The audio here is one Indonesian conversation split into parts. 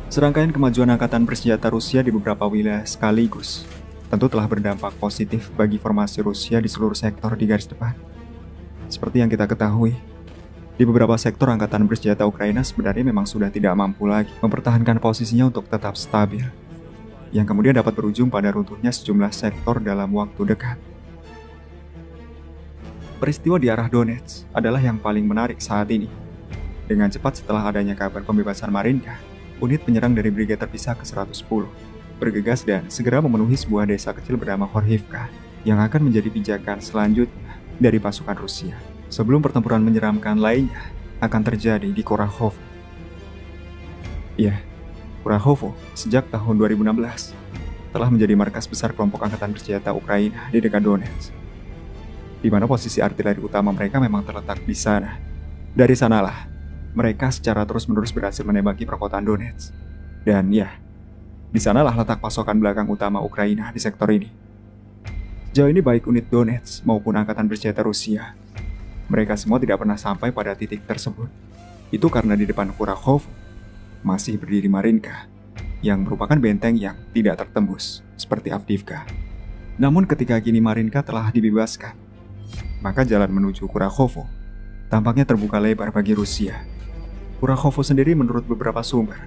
Serangkaian kemajuan angkatan bersenjata Rusia di beberapa wilayah sekaligus tentu telah berdampak positif bagi formasi Rusia di seluruh sektor di garis depan. Seperti yang kita ketahui, di beberapa sektor angkatan bersenjata Ukraina sebenarnya memang sudah tidak mampu lagi mempertahankan posisinya untuk tetap stabil, yang kemudian dapat berujung pada runtuhnya sejumlah sektor dalam waktu dekat. Peristiwa di arah Donetsk adalah yang paling menarik saat ini. Dengan cepat setelah adanya kabar pembebasan Marinka, unit penyerang dari Brigade terpisah ke-110 bergegas dan segera memenuhi sebuah desa kecil bernama Horhivka yang akan menjadi pijakan selanjutnya dari pasukan Rusia sebelum pertempuran menyeramkan lainnya akan terjadi di Kurahovo. Ya, Kurahovo sejak tahun 2016 telah menjadi markas besar kelompok angkatan bersenjata Ukraina di dekat Donetsk, di mana posisi artileri utama mereka memang terletak di sana. Dari sanalah mereka secara terus-menerus berhasil menembaki perkotaan Donetsk. Dan ya, di sanalah letak pasokan belakang utama Ukraina di sektor ini. Sejauh ini baik unit Donetsk maupun angkatan bersenjata Rusia, mereka semua tidak pernah sampai pada titik tersebut. Itu karena di depan Kurahovo masih berdiri Marinka, yang merupakan benteng yang tidak tertembus, seperti Avdiivka. Namun ketika kini Marinka telah dibebaskan, maka jalan menuju Kurahovo tampaknya terbuka lebar bagi Rusia. Kurahovo sendiri menurut beberapa sumber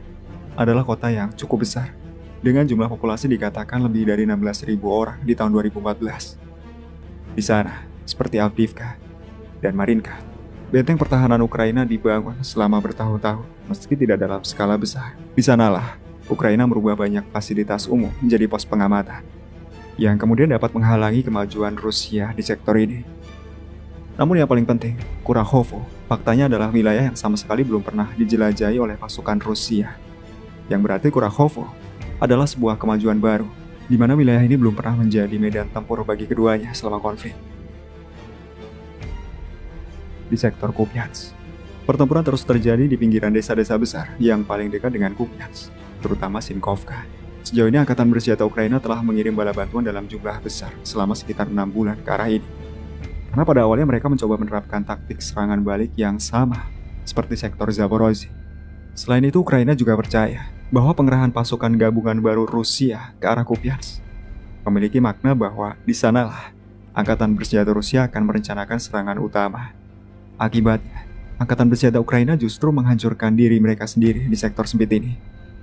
adalah kota yang cukup besar, dengan jumlah populasi dikatakan lebih dari 16.000 orang di tahun 2014. Di sana, seperti Avdiivka dan Marinka, benteng pertahanan Ukraina dibangun selama bertahun-tahun, meski tidak dalam skala besar. Di sanalah, Ukraina merubah banyak fasilitas umum menjadi pos pengamatan, yang kemudian dapat menghalangi kemajuan Rusia di sektor ini. Namun yang paling penting, Kurahovo faktanya adalah wilayah yang sama sekali belum pernah dijelajahi oleh pasukan Rusia. Yang berarti Kurahovo adalah sebuah kemajuan baru, di mana wilayah ini belum pernah menjadi medan tempur bagi keduanya selama konflik. Di sektor Kupiansk, pertempuran terus terjadi di pinggiran desa-desa besar yang paling dekat dengan Kupiansk, terutama Sinkovka. Sejauh ini angkatan bersenjata Ukraina telah mengirim bala bantuan dalam jumlah besar selama sekitar 6 bulan ke arah ini. Karena pada awalnya mereka mencoba menerapkan taktik serangan balik yang sama seperti sektor Zaporozhye. Selain itu, Ukraina juga percaya bahwa pengerahan pasukan gabungan baru Rusia ke arah Kupiansk memiliki makna bahwa di sanalah angkatan bersenjata Rusia akan merencanakan serangan utama. Akibatnya, angkatan bersenjata Ukraina justru menghancurkan diri mereka sendiri di sektor sempit ini.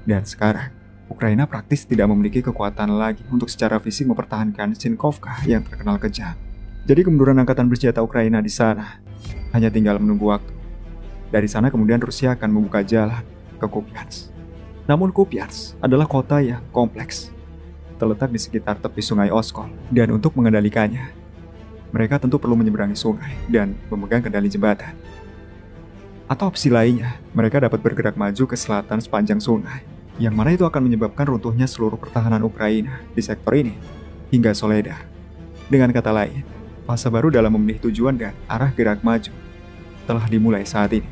Dan sekarang, Ukraina praktis tidak memiliki kekuatan lagi untuk secara fisik mempertahankan Sinkovka yang terkenal kejam. Jadi kemunduran angkatan bersenjata Ukraina di sana hanya tinggal menunggu waktu. Dari sana kemudian Rusia akan membuka jalan ke Kupiansk. Namun Kupiansk adalah kota yang kompleks, terletak di sekitar tepi sungai Oskol, dan untuk mengendalikannya, mereka tentu perlu menyeberangi sungai dan memegang kendali jembatan. Atau opsi lainnya, mereka dapat bergerak maju ke selatan sepanjang sungai, yang mana itu akan menyebabkan runtuhnya seluruh pertahanan Ukraina di sektor ini hingga Soledar. Dengan kata lain, fase baru dalam memilih tujuan dan arah gerak maju telah dimulai saat ini.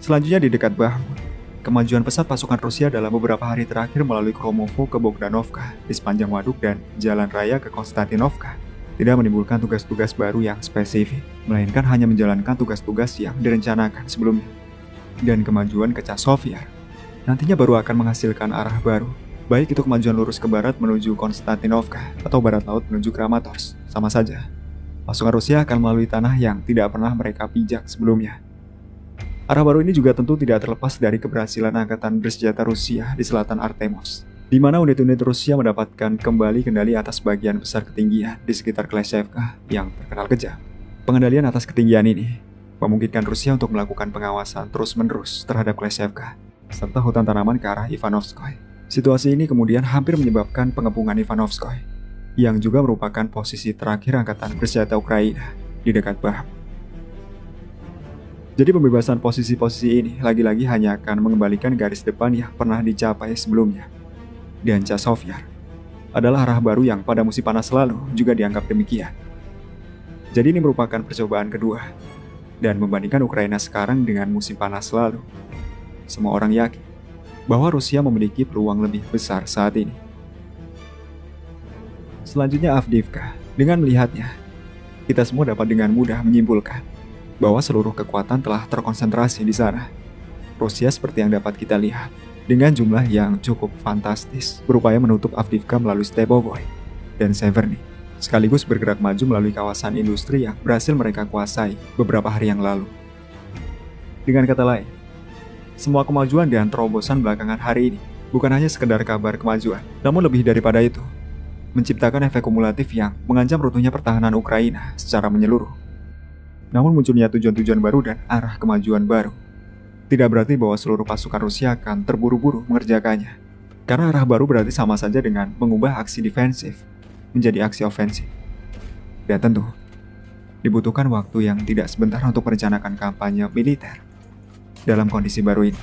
Selanjutnya di dekat Bakhmut, kemajuan pesat pasukan Rusia dalam beberapa hari terakhir melalui Khromovo ke Bogdanovka di sepanjang waduk dan jalan raya ke Konstantinovka tidak menimbulkan tugas-tugas baru yang spesifik, melainkan hanya menjalankan tugas-tugas yang direncanakan sebelumnya. Dan kemajuan ke Chasiv-Yar nantinya baru akan menghasilkan arah baru, baik itu kemajuan lurus ke barat menuju Konstantinovka atau barat laut menuju Kramatorsk, sama saja. Pasukan Rusia akan melalui tanah yang tidak pernah mereka pijak sebelumnya. Arah baru ini juga tentu tidak terlepas dari keberhasilan angkatan bersenjata Rusia di selatan Artemos, di mana unit-unit Rusia mendapatkan kembali kendali atas bagian besar ketinggian di sekitar Kleshevka yang terkenal kejam. Pengendalian atas ketinggian ini memungkinkan Rusia untuk melakukan pengawasan terus-menerus terhadap Kleshevka, serta hutan tanaman ke arah Ivanovskoye. Situasi ini kemudian hampir menyebabkan pengepungan Ivanovskoye, yang juga merupakan posisi terakhir angkatan bersenjata Ukraina di dekat Bakhmut. Jadi pembebasan posisi-posisi ini lagi-lagi hanya akan mengembalikan garis depan yang pernah dicapai sebelumnya. Dan Chasiv-Yar adalah arah baru yang pada musim panas lalu juga dianggap demikian. Jadi ini merupakan percobaan kedua. Dan membandingkan Ukraina sekarang dengan musim panas lalu, semua orang yakin bahwa Rusia memiliki peluang lebih besar saat ini. Selanjutnya Avdiivka. Dengan melihatnya, kita semua dapat dengan mudah menyimpulkan bahwa seluruh kekuatan telah terkonsentrasi di sana. Rusia seperti yang dapat kita lihat, dengan jumlah yang cukup fantastis, berupaya menutup Avdiivka melalui Stepovoy dan Severny, sekaligus bergerak maju melalui kawasan industri yang berhasil mereka kuasai beberapa hari yang lalu. Dengan kata lain, semua kemajuan dan terobosan belakangan hari ini bukan hanya sekedar kabar kemajuan, namun lebih daripada itu, menciptakan efek kumulatif yang mengancam runtuhnya pertahanan Ukraina secara menyeluruh. Namun munculnya tujuan-tujuan baru dan arah kemajuan baru tidak berarti bahwa seluruh pasukan Rusia akan terburu-buru mengerjakannya. Karena arah baru berarti sama saja dengan mengubah aksi defensif menjadi aksi ofensif. Dan tentu, dibutuhkan waktu yang tidak sebentar untuk merencanakan kampanye militer dalam kondisi baru ini.